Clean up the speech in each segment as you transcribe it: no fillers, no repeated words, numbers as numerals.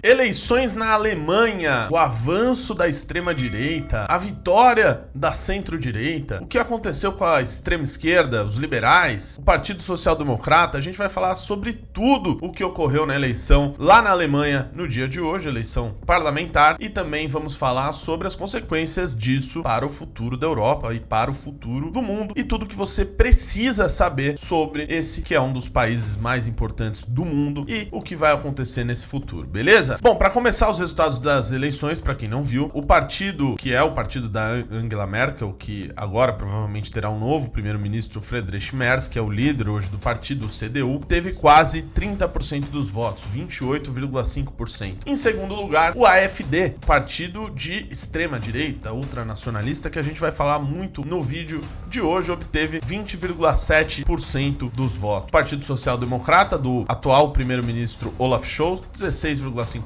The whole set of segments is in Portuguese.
Eleições na Alemanha, o avanço da extrema-direita, a vitória da centro-direita, o que aconteceu com a extrema-esquerda, os liberais, o Partido Social Democrata. A gente vai falar sobre tudo o que ocorreu na eleição lá na Alemanha no dia de hoje, eleição parlamentar, e também vamos falar sobre as consequências disso para o futuro da Europa e para o futuro do mundo e tudo que você precisa saber sobre esse que é um dos países mais importantes do mundo e o que vai acontecer nesse futuro, beleza? Bom, para começar os resultados das eleições, para quem não viu, o partido que é o partido da Angela Merkel, que agora provavelmente terá um novo primeiro-ministro, Friedrich Merz, que é o líder hoje do partido, o CDU, teve quase 30% dos votos, 28,5%. Em segundo lugar, o AfD, partido de extrema-direita, ultranacionalista, que a gente vai falar muito no vídeo de hoje, obteve 20,7% dos votos. O Partido Social Democrata, do atual primeiro-ministro Olaf Scholz, 16,5%,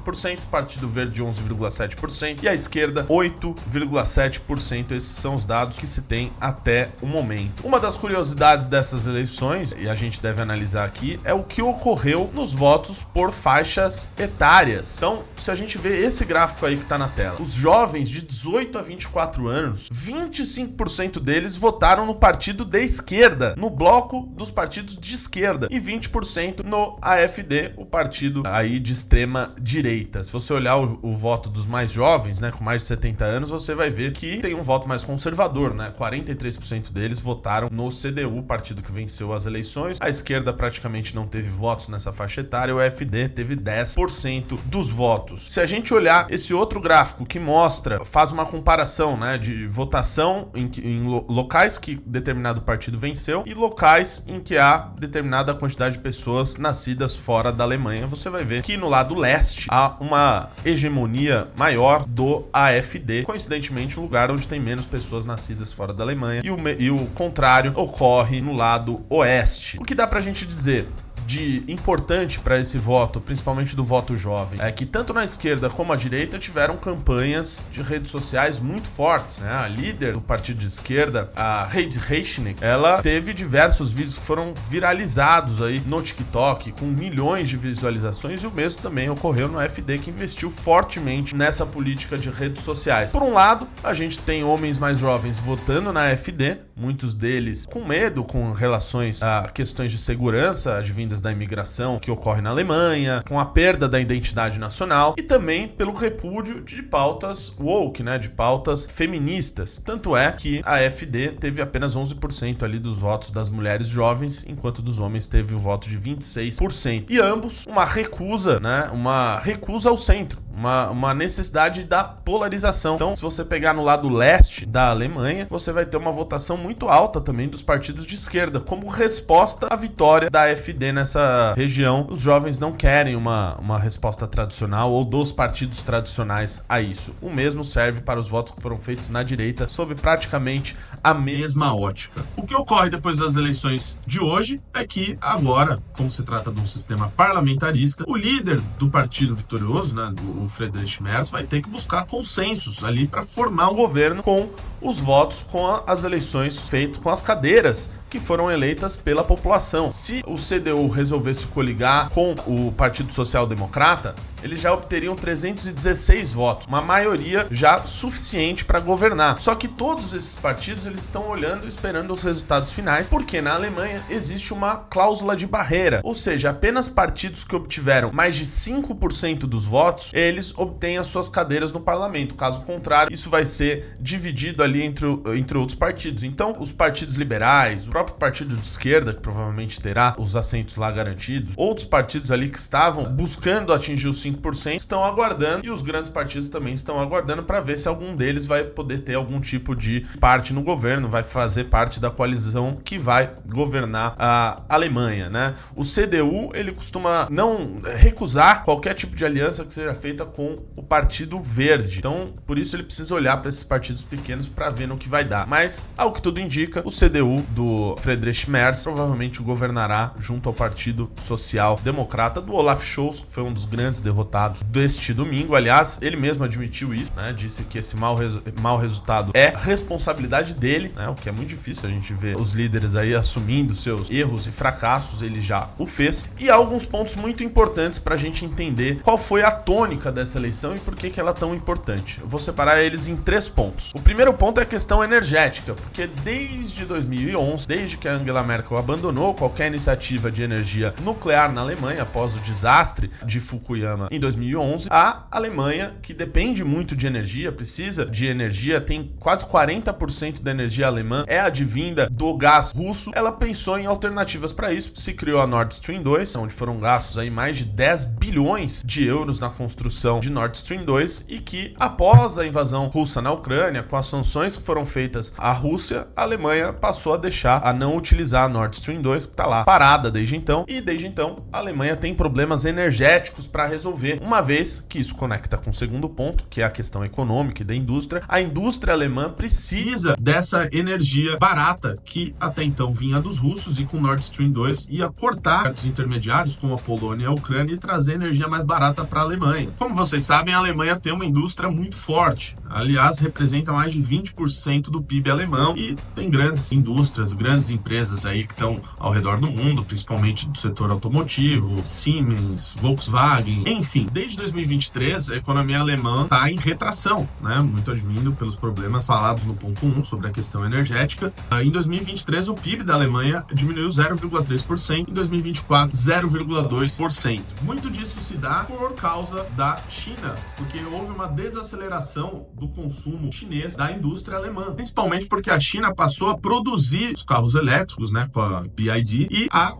Partido Verde 11,7% e a esquerda 8,7%. Esses são os dados que se tem até o momento. Uma das curiosidades dessas eleições, e a gente deve analisar aqui, é o que ocorreu nos votos por faixas etárias. Então, se a gente vê esse gráfico aí que tá na tela, os jovens de 18 a 24 anos, 25% deles votaram no partido de esquerda, no bloco dos partidos de esquerda, e 20% no AfD, o partido aí de extrema direita. Se você olhar o voto dos mais jovens, né, com mais de 70 anos, você vai ver que tem um voto mais conservador, né? 43% deles votaram no CDU, partido que venceu as eleições. A esquerda praticamente não teve votos nessa faixa etária, o AfD teve 10% dos votos. Se a gente olhar esse outro gráfico que mostra, faz uma comparação, né, de votação em locais que determinado partido venceu e locais em que há determinada quantidade de pessoas nascidas fora da Alemanha, você vai ver que no lado leste há uma hegemonia maior do AfD, coincidentemente um lugar onde tem menos pessoas nascidas fora da Alemanha, e o contrário ocorre no lado oeste. O que dá pra gente dizer de importante para esse voto, principalmente do voto jovem, é que tanto na esquerda como à direita tiveram campanhas de redes sociais muito fortes, né? A líder do partido de esquerda, a Heidi Reichnig, ela teve diversos vídeos que foram viralizados aí no TikTok, com milhões de visualizações, e o mesmo também ocorreu no AfD, que investiu fortemente nessa política de redes sociais. Por um lado, a gente tem homens mais jovens votando na AfD, muitos deles com medo com relações a questões de segurança advindas da imigração que ocorre na Alemanha, com a perda da identidade nacional e também pelo repúdio de pautas woke, né, de pautas feministas. Tanto é que a AfD teve apenas 11% ali dos votos das mulheres jovens, enquanto dos homens teve o voto de 26%. E ambos uma recusa, né, uma recusa ao centro. Uma necessidade da polarização. Então, se você pegar no lado leste da Alemanha, você vai ter uma votação muito alta também dos partidos de esquerda, como resposta à vitória da AfD nessa região. Os jovens não querem uma resposta tradicional ou dos partidos tradicionais a isso. O mesmo serve para os votos que foram feitos na direita, sob praticamente a mesma ótica. O que ocorre depois das eleições de hoje é que agora, como se trata de um sistema parlamentarista, o líder do partido vitorioso, né, o Friedrich Merz, vai ter que buscar consensos ali para formar um governo com os votos, com as eleições feitas, com as cadeiras que foram eleitas pela população. Se o CDU resolvesse coligar com o Partido Social Democrata, eles já obteriam 316 votos, uma maioria já suficiente para governar. Só que todos esses partidos eles estão olhando e esperando os resultados finais, porque na Alemanha existe uma cláusula de barreira, ou seja, apenas partidos que obtiveram mais de 5% dos votos, eles obtêm as suas cadeiras no parlamento. Caso contrário, isso vai ser dividido ali entre outros partidos. Então, os partidos liberais, o próprio partido de esquerda, que provavelmente terá os assentos lá garantidos, outros partidos ali que estavam buscando atingir os 5%, estão aguardando, e os grandes partidos também estão aguardando para ver se algum deles vai poder ter algum tipo de parte no governo, vai fazer parte da coalizão que vai governar a Alemanha, né? O CDU, ele costuma não recusar qualquer tipo de aliança que seja feita com o Partido Verde. Então, por isso ele precisa olhar para esses partidos pequenos para ver no que vai dar. Mas, ao que tudo indica, o CDU do do Friedrich Merz, provavelmente governará junto ao Partido Social Democrata do Olaf Scholz, que foi um dos grandes derrotados deste domingo. Aliás, ele mesmo admitiu isso, né? Disse que esse mau resultado é responsabilidade dele, né? O que é muito difícil a gente ver os líderes aí assumindo seus erros e fracassos, ele já o fez. E há alguns pontos muito importantes para a gente entender qual foi a tônica dessa eleição e por que ela é tão importante. Eu vou separar eles em 3 pontos. O primeiro ponto é a questão energética, porque desde 2011, desde que a Angela Merkel abandonou qualquer iniciativa de energia nuclear na Alemanha, após o desastre de Fukuyama em 2011, a Alemanha, que depende muito de energia, precisa de energia, tem quase 40% da energia alemã é advinda do gás russo, ela pensou em alternativas para isso, se criou a Nord Stream 2, onde foram gastos aí mais de 10 bilhões de euros na construção de Nord Stream 2 e que, após a invasão russa na Ucrânia, com as sanções que foram feitas à Rússia, a Alemanha passou a não utilizar a Nord Stream 2, que está lá parada desde então, e desde então a Alemanha tem problemas energéticos para resolver, uma vez que isso conecta com o segundo ponto, que é a questão econômica e da indústria. A indústria alemã precisa dessa energia barata que até então vinha dos russos, e com Nord Stream 2 ia cortar certos intermediários como a Polônia e a Ucrânia e trazer energia mais barata para a Alemanha. Como vocês sabem, a Alemanha tem uma indústria muito forte, aliás, representa mais de 20% do PIB alemão e tem grandes indústrias, grandes empresas aí que estão ao redor do mundo, principalmente do setor automotivo, Siemens, Volkswagen, enfim. Desde 2023, a economia alemã está em retração, né? Muito advindo pelos problemas falados no ponto 1 sobre a questão energética. Em 2023, o PIB da Alemanha diminuiu 0,3%, em 2024, 0,2%. Muito disso se dá por causa da China, porque houve uma desaceleração do consumo chinês da indústria alemã, principalmente porque a China passou a produzir os carros elétricos, né, com a BYD, e há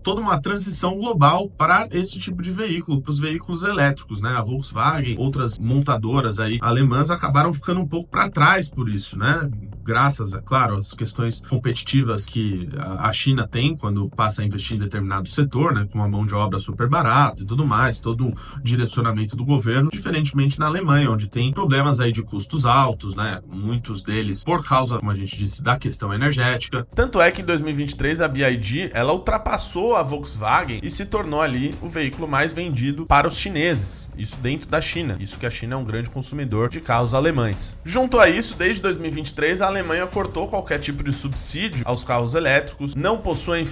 toda uma transição global para esse tipo de veículo, para os veículos elétricos, né? A Volkswagen, outras montadoras aí alemãs acabaram ficando um pouco para trás por isso, né? Graças, é claro, às questões competitivas que a China tem quando passa a investir em determinado setor, né, com uma mão de obra super barata e tudo mais, todo um direcionamento do governo, diferentemente na Alemanha, onde tem problemas aí de custos altos, né, muitos deles por causa, como a gente disse, da questão energética. Tanto é que em 2023 a BYD, ela ultrapassou a Volkswagen e se tornou ali o veículo mais vendido para os chineses, isso dentro da China, isso que a China é um grande consumidor de carros alemães. Junto a isso, desde 2023, a Alemanha cortou qualquer tipo de subsídio aos carros elétricos, não possui a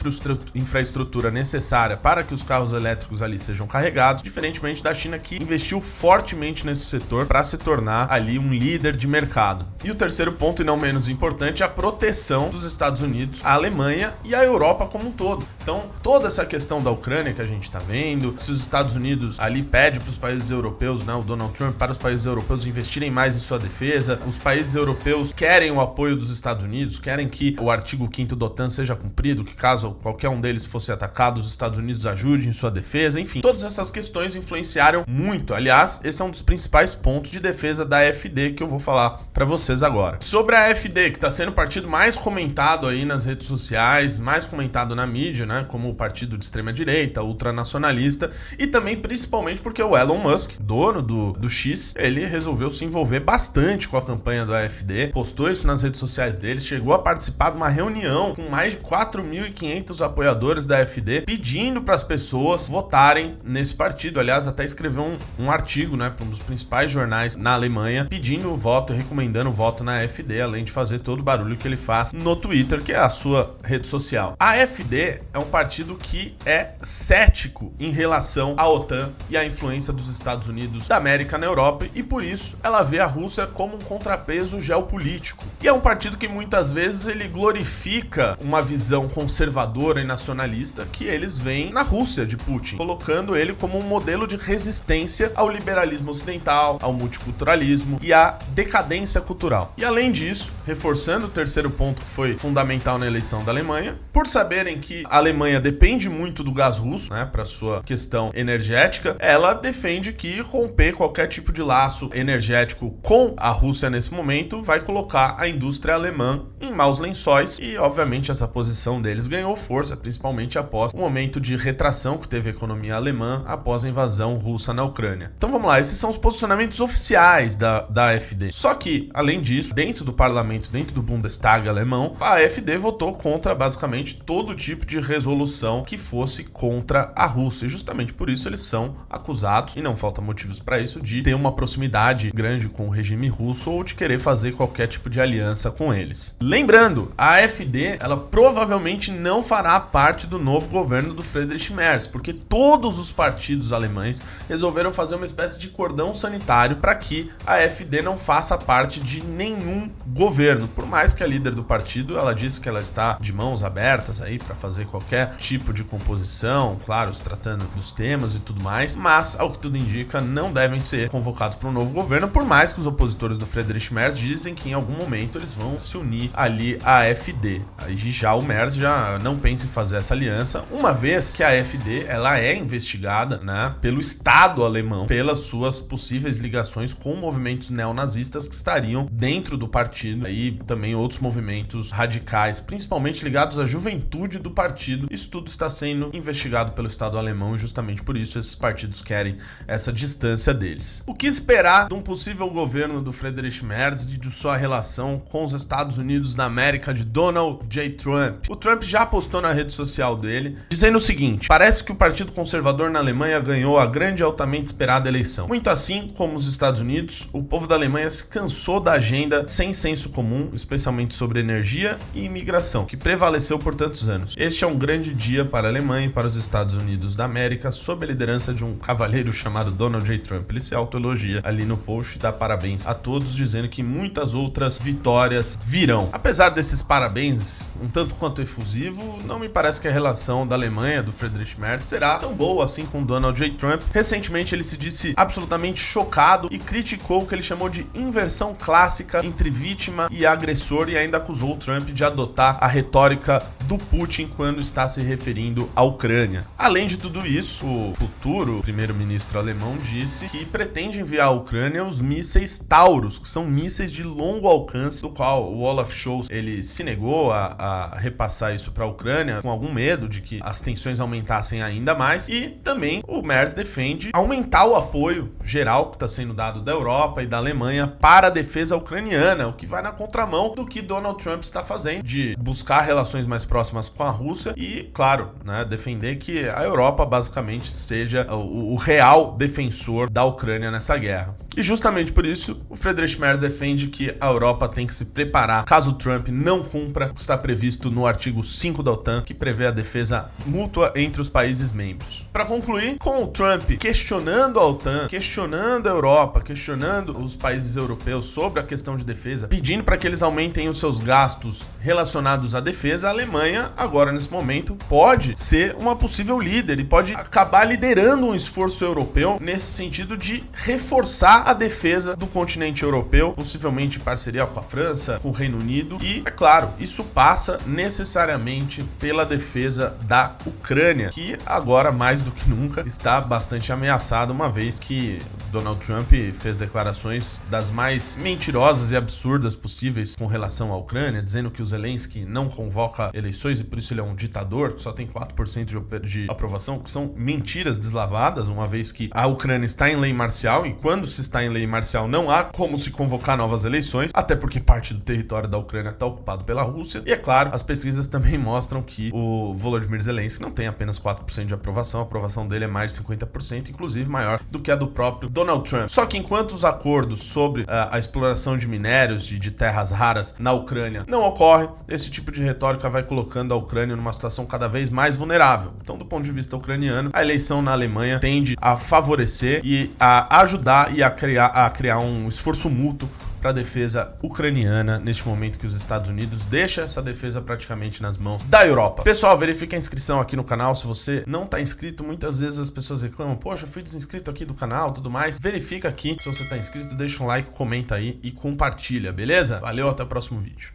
infraestrutura necessária para que os carros elétricos ali sejam carregados, diferentemente da China, que investiu fortemente nesse setor para se tornar ali um líder de mercado. E o terceiro ponto, e não menos importante, é a proteção dos Estados Unidos, a Alemanha e a Europa como um todo. Então, toda essa questão da Ucrânia que a gente está vendo, se os Estados Unidos ali pede para os países europeus, né, o Donald Trump, para os países europeus investirem mais em sua defesa, os países europeus querem o apoio dos Estados Unidos, querem que o artigo 5º da OTAN seja cumprido, que caso qualquer um deles fosse atacado, os Estados Unidos ajudem em sua defesa, enfim. Todas essas questões influenciaram muito. Aliás, esse é um dos principais pontos de defesa da AfD que eu vou falar para vocês agora. Sobre a AfD, que está sendo o partido mais comentado aí nas redes sociais, mais comentado na mídia, né, como o partido de extrema-direita, ultranacionalista, e também principalmente porque o Elon Musk, dono do X, ele resolveu se envolver bastante com a campanha do AfD, postou isso nas redes sociais deles, chegou a participar de uma reunião com mais de 4.500 apoiadores da AfD, pedindo para as pessoas votarem nesse partido. Aliás, até escreveu um artigo, né, para um dos principais jornais na Alemanha, pedindo o voto e recomendando o voto na AfD, além de fazer todo o barulho que ele faz no Twitter, que é a sua rede social. A AfD é um partido que é cético em relação à OTAN e à influência dos Estados Unidos da América na Europa, e por isso ela vê a Rússia como um contrapeso geopolítico. E é um partido que muitas vezes ele glorifica uma visão conservadora e nacionalista que eles veem na Rússia de Putin, colocando ele como um modelo de resistência ao liberalismo ocidental, ao multiculturalismo e à decadência cultural. E além disso, reforçando o terceiro ponto que foi fundamental na eleição da Alemanha, por saberem que a Alemanha depende muito do gás russo, né, para sua questão energética, ela defende que romper qualquer tipo de laço energético com a Rússia nesse momento vai colocar a indústria alemã em maus lençóis, e obviamente essa posição deles ganhou força, principalmente após o momento de retração que teve a economia alemã após a invasão russa na Ucrânia. Então vamos lá, esses são os posicionamentos oficiais da AfD. Só que, além disso, dentro do parlamento, dentro do Bundestag alemão, a AfD AfD votou contra basicamente todo tipo de resolução que fosse contra a Rússia. E justamente por isso eles são acusados, e não falta motivos para isso, de ter uma proximidade grande com o regime russo ou de querer fazer qualquer tipo de aliança com eles. Lembrando, a AfD, ela provavelmente não fará parte do novo governo do Friedrich Merz, porque todos os partidos alemães resolveram fazer uma espécie de cordão sanitário para que a AfD não faça parte de nenhum governo. Por mais que a líder do partido, ela disse que ela está de mãos abertas aí para fazer qualquer tipo de composição, claro, se tratando dos temas e tudo mais, mas, ao que tudo indica, não devem ser convocados para um novo governo, por mais que os opositores do Friedrich Merz dizem que em algum momento eles vão se unir ali à AfD. Aí já o Merz já não pensa em fazer essa aliança, uma vez que a AfD, ela é investigada, né, pelo Estado alemão, pelas suas possíveis ligações com movimentos neonazistas que estariam dentro do partido, e também outros movimentos radicais, principalmente ligados à juventude do partido. Isso tudo está sendo investigado pelo Estado alemão e justamente por isso esses partidos querem essa distância deles. O que esperar de um possível governo do Friedrich Merz e de sua relação com os Estados Unidos da América de Donald J. Trump? O Trump já postou na rede social dele dizendo o seguinte: parece que o Partido Conservador na Alemanha ganhou a grande e altamente esperada eleição. Muito assim como os Estados Unidos, o povo da Alemanha se cansou da agenda sem senso comum, especialmente sobre energia e imigração, que prevaleceu por tantos anos. Este é um grande dia para a Alemanha e para os Estados Unidos da América, sob a liderança de um cavalheiro chamado Donald J. Trump. Ele se autoelogia ali no post e dá parabéns a todos, dizendo que muitas outras vitórias virão. Apesar desses parabéns um tanto quanto efusivo, não me parece que a relação da Alemanha, do Friedrich Merz, será tão boa assim com Donald J. Trump. Recentemente ele se disse absolutamente chocado e criticou o que ele chamou de inversão clássica entre vítima e agressor, e ainda acusou o Trump de adotar a retórica do Putin quando está se referindo à Ucrânia. Além de tudo isso, o futuro primeiro-ministro alemão disse que pretende enviar à Ucrânia os mísseis Taurus, que são mísseis de longo alcance, do qual o Olaf Scholz ele se negou a repassar isso para a Ucrânia, com algum medo de que as tensões aumentassem ainda mais. E também o Merz defende aumentar o apoio geral que está sendo dado da Europa e da Alemanha para a defesa ucraniana, o que vai na contramão do que Donald Trump está fazendo, de buscar relações mais próximas com a Rússia e, claro, né, defender que a Europa basicamente seja o real defensor da Ucrânia nessa guerra. E justamente por isso, o Friedrich Merz defende que a Europa tem que se preparar caso Trump não cumpra o que está previsto no artigo 5 da OTAN, que prevê a defesa mútua entre os países membros. Para concluir, com o Trump questionando a OTAN, questionando a Europa, questionando os países europeus sobre a questão de defesa, pedindo para que eles aumentem os seus gastos relacionados à defesa, a Alemanha, agora nesse momento, pode ser uma possível líder e pode acabar liderando um esforço europeu nesse sentido de reforçar a defesa do continente europeu, possivelmente em parceria com a França, com o Reino Unido. E, é claro, isso passa necessariamente pela defesa da Ucrânia, que agora, mais do que nunca, está bastante ameaçada, uma vez que Donald Trump fez declarações das mais mentirosas e absurdas possíveis com relação à Ucrânia, dizendo que o Zelensky não convoca eleições e por isso ele é um ditador, que só tem 4% de aprovação, que são mentiras deslavadas, uma vez que a Ucrânia está em lei marcial, e quando se está em lei marcial não há como se convocar novas eleições, até porque parte do território da Ucrânia está ocupado pela Rússia. E é claro, as pesquisas também mostram que o Volodymyr Zelensky não tem apenas 4% de aprovação, a aprovação dele é mais de 50%, inclusive maior do que a do próprio Donald Trump. Só que enquanto os acordos sobre a exploração de minérios e de terras raras na Ucrânia não ocorrem, esse tipo de retórica vai colocando a Ucrânia numa situação cada vez mais vulnerável. Então, do ponto de vista ucraniano, a eleição na Alemanha tende a favorecer e a ajudar e a criar um esforço mútuo para a defesa ucraniana neste momento que os Estados Unidos deixa essa defesa praticamente nas mãos da Europa. Pessoal, verifique a inscrição aqui no canal. Se você não está inscrito, muitas vezes as pessoas reclamam: poxa, eu fui desinscrito aqui do canal, tudo mais. Verifica aqui se você está inscrito, deixa um like, comenta aí e compartilha, beleza? Valeu, até o próximo vídeo.